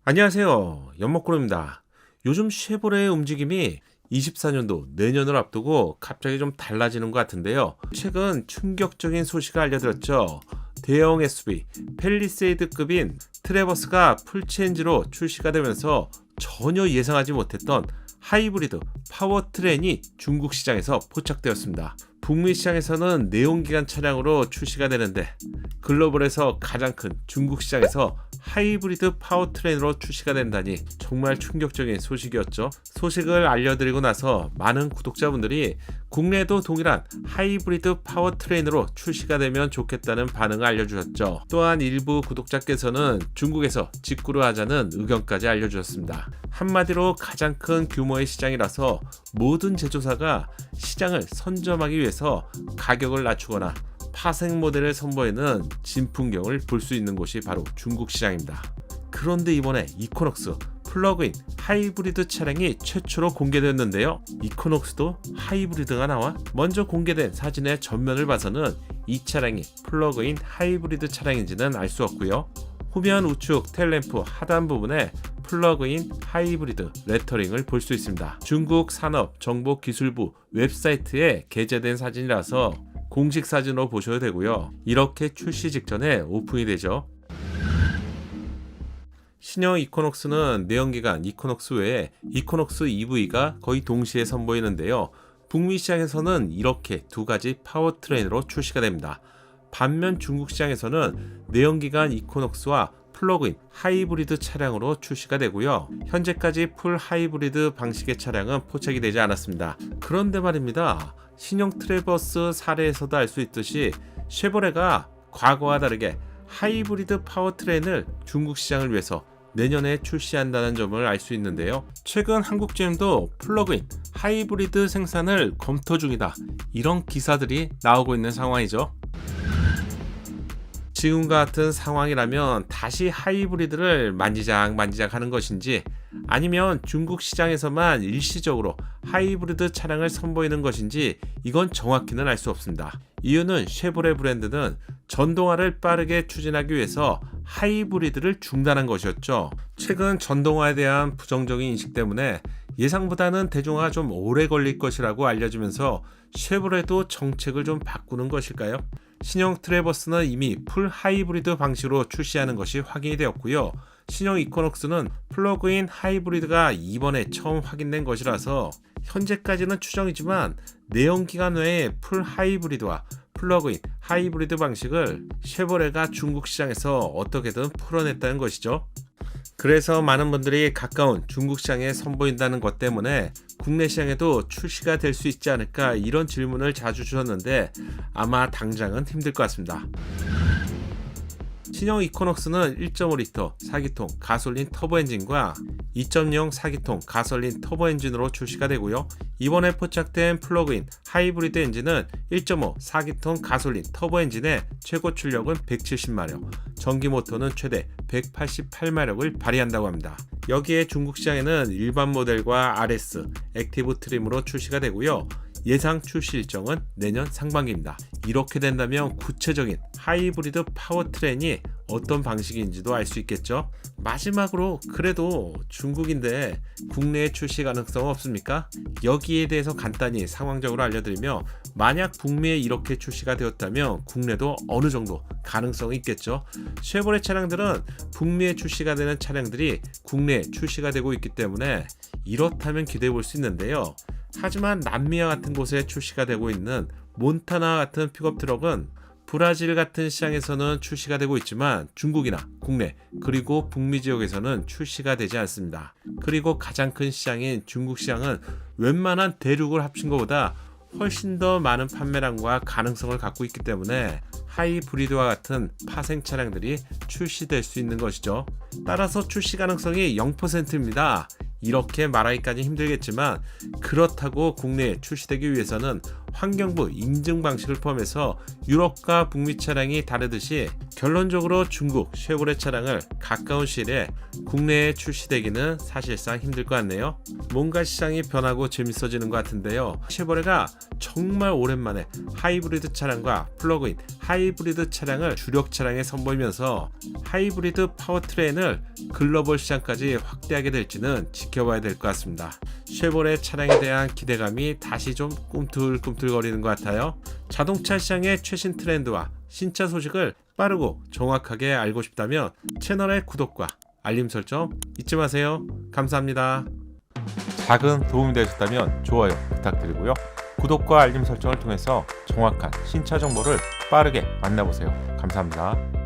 안녕하세요. 연목구름입니다. 요즘 쉐보레의 움직임이 24년도 내년을 앞두고 갑자기 좀 달라지는 것 같은데요. 최근 충격적인 소식을 알려드렸죠. 대형 SUV 팰리세이드급인 트래버스가 풀체인지로 출시가 되면서 전혀 예상하지 못했던 하이브리드 파워트레인이 중국 시장에서 포착되었습니다. 북미 시장에서는 내연기관 차량으로 출시가 되는데 글로벌에서 가장 큰 중국 시장에서 하이브리드 파워트레인으로 출시가 된다니 정말 충격적인 소식이었죠. 소식을 알려드리고 나서 많은 구독자분들이 국내에도 동일한 하이브리드 파워트레인으로 출시가 되면 좋겠다는 반응을 알려주셨죠. 또한 일부 구독자께서는 중국에서 직구를 하자는 의견까지 알려주셨습니다. 한마디로 가장 큰 규모의 시장이라서 모든 제조사가 시장을 선점하기 위해서 가격을 낮추거나 파생 모델을 선보이는 진풍경을 볼 수 있는 곳이 바로 중국 시장입니다. 그런데 이번에 이코녹스 플러그인 하이브리드 차량이 최초로 공개됐는데요. 이코녹스도 하이브리드가 나와? 먼저 공개된 사진의 전면을 봐서는 이 차량이 플러그인 하이브리드 차량인지는 알 수 없고요. 후면 우측 텔램프 하단 부분에 플러그인 하이브리드 레터링을 볼 수 있습니다. 중국 산업정보기술부 웹사이트에 게재된 사진이라서 공식 사진으로 보셔도 되고요. 이렇게 출시 직전에 오픈이 되죠. 신형 이코녹스는 내연기관 이코녹스 외에 이코녹스 EV가 거의 동시에 선보이는데요. 북미 시장에서는 이렇게 두 가지 파워트레인으로 출시가 됩니다. 반면 중국 시장에서는 내연기관 이코녹스와 플러그인 하이브리드 차량으로 출시가 되고요. 현재까지 풀 하이브리드 방식의 차량은 포착이 되지 않았습니다. 그런데 말입니다. 신형 트래버스 사례에서도 알 수 있듯이 쉐보레가 과거와 다르게 하이브리드 파워트레인을 중국 시장을 위해서 내년에 출시한다는 점을 알 수 있는데요. 최근 한국 GM도 플러그인 하이브리드 생산을 검토 중이다. 이런 기사들이 나오고 있는 상황이죠. 지금과 같은 상황이라면 다시 하이브리드를 만지작 하는 것인지 아니면 중국 시장에서만 일시적으로 하이브리드 차량을 선보이는 것인지 이건 정확히는 알 수 없습니다. 이유는 쉐보레 브랜드는 전동화를 빠르게 추진하기 위해서 하이브리드를 중단한 것이었죠. 최근 전동화에 대한 부정적인 인식 때문에 예상보다는 대중화가 좀 오래 걸릴 것이라고 알려지면서 쉐보레도 정책을 좀 바꾸는 것일까요? 신형 트래버스는 이미 풀 하이브리드 방식으로 출시하는 것이 확인이 되었고요. 신형 이코녹스는 플러그인 하이브리드가 이번에 처음 확인된 것이라서 현재까지는 추정이지만 내연기관 외의 풀 하이브리드와 플러그인 하이브리드 방식을 쉐보레가 중국 시장에서 어떻게든 풀어냈다는 것이죠. 그래서 많은 분들이 가까운 중국 시장에 선보인다는 것 때문에 국내 시장에도 출시가 될 수 있지 않을까 이런 질문을 자주 주셨는데 아마 당장은 힘들 것 같습니다. 신형 이코녹스는 1.5리터 4기통 가솔린 터보 엔진과 2.0 4기통 가솔린 터보 엔진으로 출시가 되고요. 이번에 포착된 플러그인 하이브리드 엔진은 1.5 4기통 가솔린 터보 엔진의 최고 출력은 170마력, 전기 모터는 최대 188마력을 발휘한다고 합니다. 여기에 중국 시장에는 일반 모델과 RS, 액티브 트림으로 출시가 되고요. 예상 출시 일정은 내년 상반기입니다. 이렇게 된다면 구체적인 하이브리드 파워트레인이 어떤 방식인지도 알 수 있겠죠. 마지막으로 그래도 중국인데 국내에 출시 가능성 없습니까? 여기에 대해서 간단히 상황적으로 알려드리며 만약 북미에 이렇게 출시가 되었다면 국내도 어느 정도 가능성이 있겠죠. 쉐보레 차량들은 북미에 출시가 되는 차량들이 국내에 출시가 되고 있기 때문에 이렇다면 기대해 볼 수 있는데요. 하지만 남미와 같은 곳에 출시가 되고 있는 몬타나 같은 픽업 트럭은 브라질 같은 시장에서는 출시가 되고 있지만 중국이나 국내 그리고 북미 지역에서는 출시가 되지 않습니다. 그리고 가장 큰 시장인 중국 시장은 웬만한 대륙을 합친 것보다 훨씬 더 많은 판매량과 가능성을 갖고 있기 때문에 하이브리드와 같은 파생 차량들이 출시될 수 있는 것이죠. 따라서 출시 가능성이 0%입니다. 이렇게 말하기까지 힘들겠지만 그렇다고 국내에 출시되기 위해서는 환경부 인증 방식을 포함해서 유럽과 북미 차량이 다르듯이 결론적으로 중국 쉐보레 차량을 가까운 시일에 국내에 출시되기는 사실상 힘들 것 같네요. 뭔가 시장이 변하고 재밌어지는 것 같은데요. 쉐보레가 정말 오랜만에 하이브리드 차량과 플러그인 하이브리드 차량을 주력 차량에 선보이면서 하이브리드 파워트레인을 글로벌 시장까지 확대하게 될지는 지켜봐야 될 것 같습니다. 쉐보레 차량에 대한 기대감이 다시 좀 꿈틀꿈틀거리는 것 같아요. 자동차 시장의 최신 트렌드와 신차 소식을 빠르고 정확하게 알고 싶다면 채널의 구독과 알림 설정 잊지 마세요. 감사합니다. 작은 도움이 되셨다면 좋아요 부탁드리고요. 구독과 알림 설정을 통해서 정확한 신차 정보를 빠르게 만나보세요. 감사합니다.